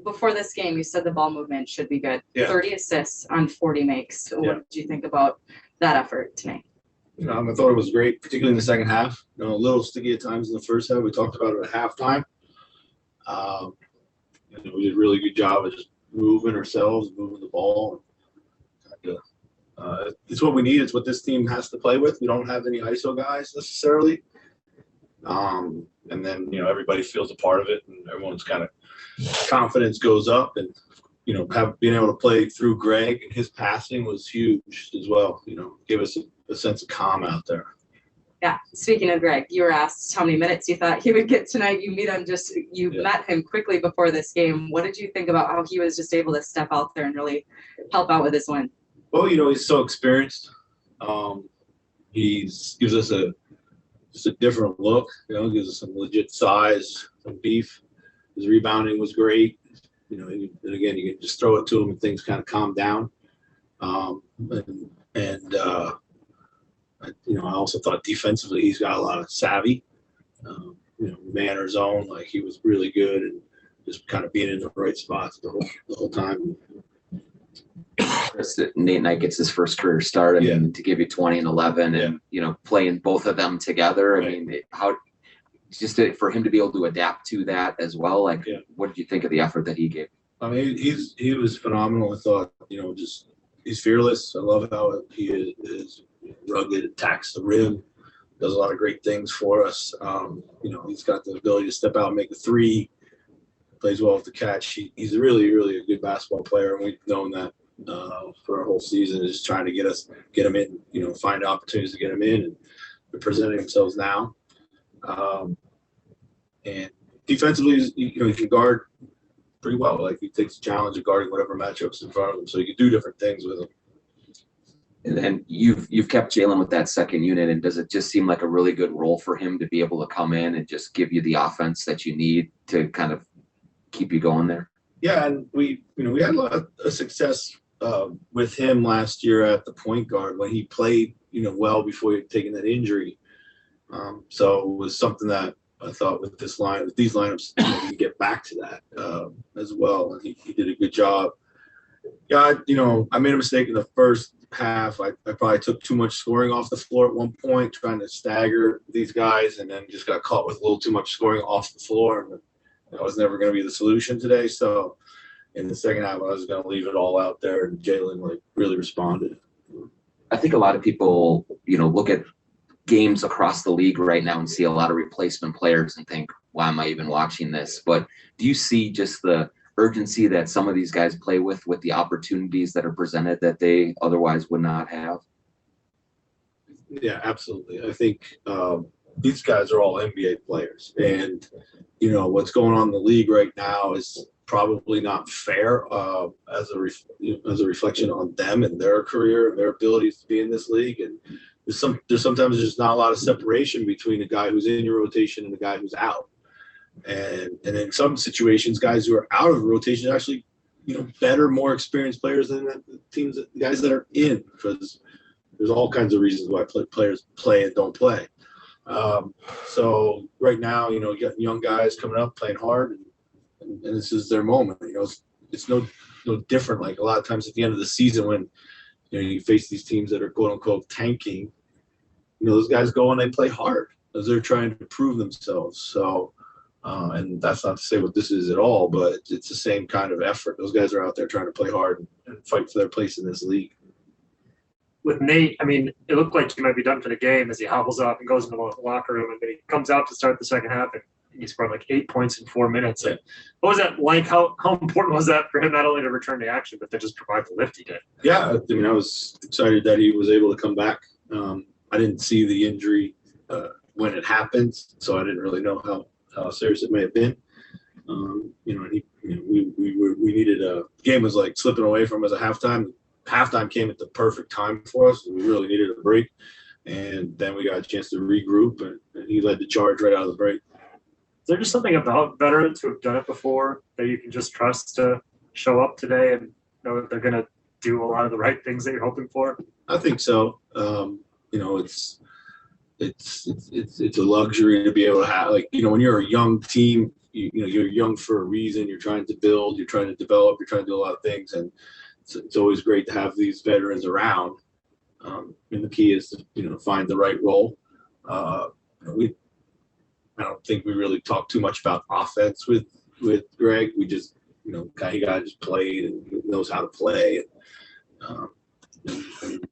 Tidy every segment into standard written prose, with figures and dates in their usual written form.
Before this game, you said the ball movement should be good. Yeah. 30 assists on 40 makes. What Yeah. did you think about that effort tonight? I thought it was great, particularly in the second half. A little sticky at times in the first half. We talked about it at halftime. We did a really good job of just moving ourselves, moving the ball. It's what we need. It's what this team has to play with. We don't have any ISO guys necessarily. And then, everybody feels a part of it, and everyone's kind of confidence goes up. And, being able to play through Greg and his passing was huge as well. Gave us a sense of calm out there. Yeah. Speaking of Greg, you were asked how many minutes you thought he would get tonight. You met him quickly before this game. What did you think about how he was just able to step out there and really help out with this win? Well, he's so experienced. He gives us just a different look. Gives us some legit size, some beef. His rebounding was great. And again, you can just throw it to him and things kind of calm down. I also thought defensively he's got a lot of savvy. Man or zone, like he was really good and just kind of being in the right spots the whole time. Nate Knight gets his first career start, and to give you 20 and 11, and playing both of them together. Right. I mean, for him to be able to adapt to that as well. What did you think of the effort that he gave? I mean, he was phenomenal. I thought, he's fearless. I love how he is rugged, attacks the rim, does a lot of great things for us. He's got the ability to step out and make a three, plays well with the catch. He's really, really a good basketball player, and we've known that for our whole season, is trying to get him in, find opportunities to get him in, and they're presenting themselves now. And defensively, he can guard pretty well. Like, he takes the challenge of guarding whatever matchups in front of him, so you can do different things with him. And then you've kept Jalen with that second unit, and does it just seem like a really good role for him to be able to come in and just give you the offense that you need to kind of keep you going there? Yeah, and we had a lot of success with him last year at the point guard when he played, well before he had taken that injury. So it was something that I thought with these lineups, we can get back to that as well. And he did a good job. Yeah, I made a mistake in the first half. I probably took too much scoring off the floor at one point, trying to stagger these guys, and then just got caught with a little too much scoring off the floor. And that was never going to be the solution today. So in the second half, I was going to leave it all out there, and Jalen really responded. I think a lot of people, look at games across the league right now and see a lot of replacement players and think, why am I even watching this? But do you see just the urgency that some of these guys play with the opportunities that are presented that they otherwise would not have? Yeah, absolutely. I think these guys are all NBA players, and what's going on in the league right now is probably not fair as a reflection on them and their career and their abilities to be in this league. And there's sometimes just not a lot of separation between a guy who's in your rotation and a guy who's out. And in some situations, guys who are out of rotation are actually, better, more experienced players than the guys that are in, because there's all kinds of reasons why players play and don't play. So right now, you got young guys coming up playing hard, and this is their moment. It's no different. Like, a lot of times at the end of the season when you face these teams that are quote unquote tanking, those guys go and they play hard as they're trying to prove themselves. So. And that's not to say what this is at all, but it's the same kind of effort. Those guys are out there trying to play hard and fight for their place in this league. With Nate, I mean, it looked like he might be done for the game as he hobbles up and goes into the locker room, and then he comes out to start the second half, and he scored like 8 points in 4 minutes. And what was that like? How important was that for him not only to return to action, but to just provide the lift he did? Yeah, I was excited that he was able to come back. I didn't see the injury when it happened, so I didn't really know how serious it may have been. We needed a game was like slipping away from us at halftime. Halftime came at the perfect time for us. We really needed a break, and then we got a chance to regroup, and he led the charge right out of the break. Is there just something about veterans who have done it before that you can just trust to show up today and know that they're going to do a lot of the right things that you're hoping for? I think so. It's a luxury to be able to have, when you're a young team you're young for a reason. You're trying to build, you're trying to develop, you're trying to do a lot of things, and it's always great to have these veterans around. And the key is to find the right role. I don't think we really talk too much about offense with Greg. We just he just played and knows how to play, and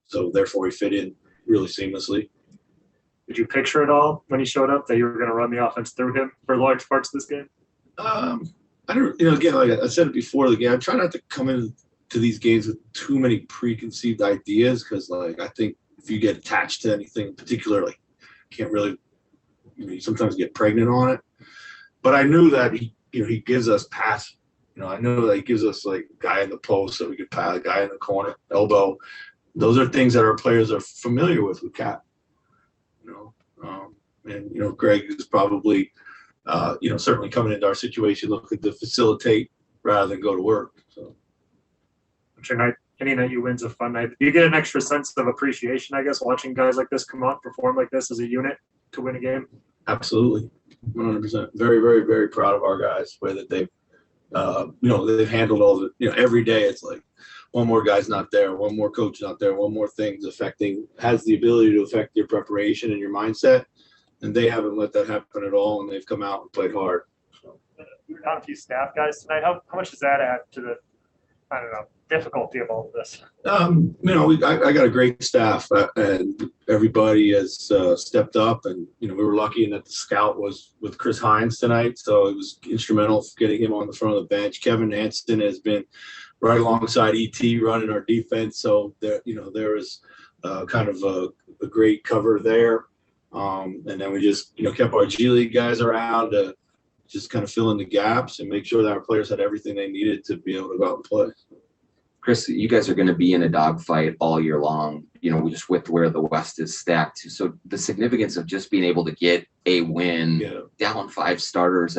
so therefore he fit in really seamlessly. Did you picture it all when he showed up that you were going to run the offense through him for large parts of this game? I don't, again, like I said it before the game, I try not to come into these games with too many preconceived ideas, because like I think if you get attached to anything particularly, can't really, you sometimes get pregnant on it. But I knew that he gives us pass. I know that he gives us like guy in the post that we could pass, a guy in the corner, elbow. Those are things that our players are familiar with Cap. And Greg is probably, certainly coming into our situation looking to facilitate rather than go to work. So, I'm sure any night you win's a fun night. Do you get an extra sense of appreciation, I guess, watching guys like this come out, perform like this as a unit to win a game? Absolutely, 100%. Very, very, very proud of our guys. The way that they've, they've handled all the, every day it's like one more guy's not there, one more coach not there, one more thing's has the ability to affect your preparation and your mindset. And they haven't let that happen at all, and they've come out and played hard. You're down a few staff guys tonight. How much does that add to the, difficulty of all of this? I got a great staff, and everybody has stepped up. And we were lucky in that the scout was with Chris Hines tonight, so it was instrumental for getting him on the front of the bench. Kevin Anston has been right alongside ET running our defense, so there is kind of a great cover there. And then we just kept our G League guys around to just kind of fill in the gaps and make sure that our players had everything they needed to be able to go out and play. Chris, you guys are going to be in a dogfight all year long, just with where the West is stacked. So the significance of just being able to get a win down 5 starters,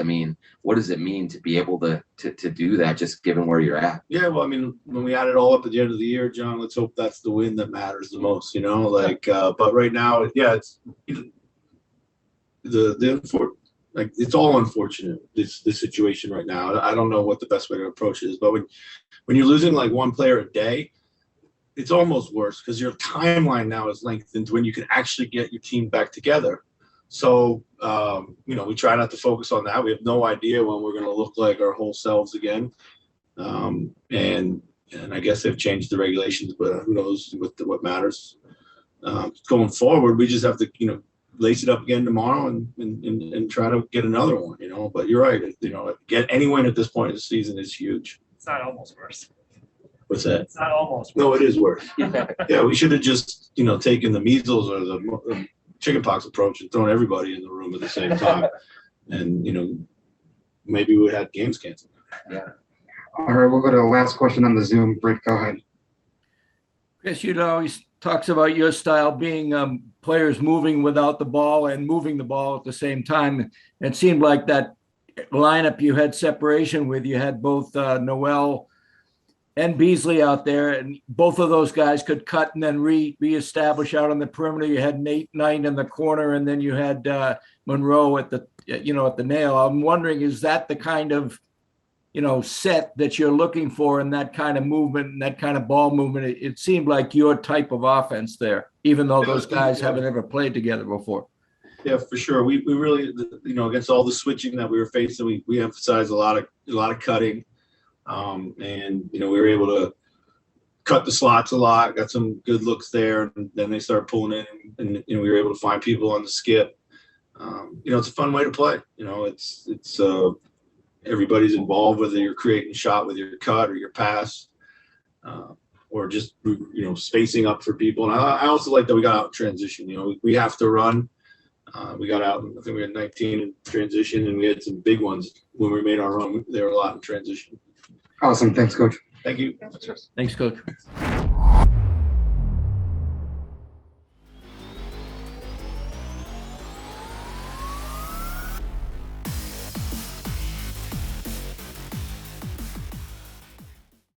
what does it mean to be able to do that, just given where you're at? Yeah, well, when we add it all up at the end of the year, John, let's hope that's the win that matters the most, but right now, it's it's all unfortunate, this situation right now. I don't know what the best way to approach it is, but when you're losing like one player a day, it's almost worse because your timeline now is lengthened when you can actually get your team back together. So, we try not to focus on that. We have no idea when we're going to look like our whole selves again. And I guess they've changed the regulations, but who knows what matters. Going forward, we just have to, lace it up again tomorrow and try to get another one, But you're right. Get any win at this point in the season is huge. It's not almost worse. What's that? It's not almost worse. No, it is worse. Yeah, we should have just, taken the measles or the chickenpox approach and thrown everybody in the room at the same time. And, maybe we had games canceled. Yeah. All right, we'll go to the last question on the Zoom. Britt, go ahead. Chris, always talks about your style being players moving without the ball and moving the ball at the same time. It seemed like that lineup you had separation with. You had both Noel and Beasley out there, and both of those guys could cut and then reestablish out on the perimeter. You had Nate Knight in the corner, and then you had Monroe at the at the nail. I'm wondering, is that the kind of set that you're looking for in that kind of movement and that kind of ball movement? It seemed like your type of offense there, even though those guys haven't ever played together before. Yeah, for sure. We really, against all the switching that we were facing, we emphasized a lot of cutting, and we were able to cut the slots a lot. Got some good looks there, and then they started pulling in, and we were able to find people on the skip. It's a fun way to play. It's everybody's involved, whether you're creating a shot with your cut or your pass, or just spacing up for people. And I also like that we got out in transition. We have to run. We got out, I think we had 19 in transition, and we had some big ones when we made our run. They were a lot in transition. Awesome. Thanks, Coach. Thank you. Thanks, Coach.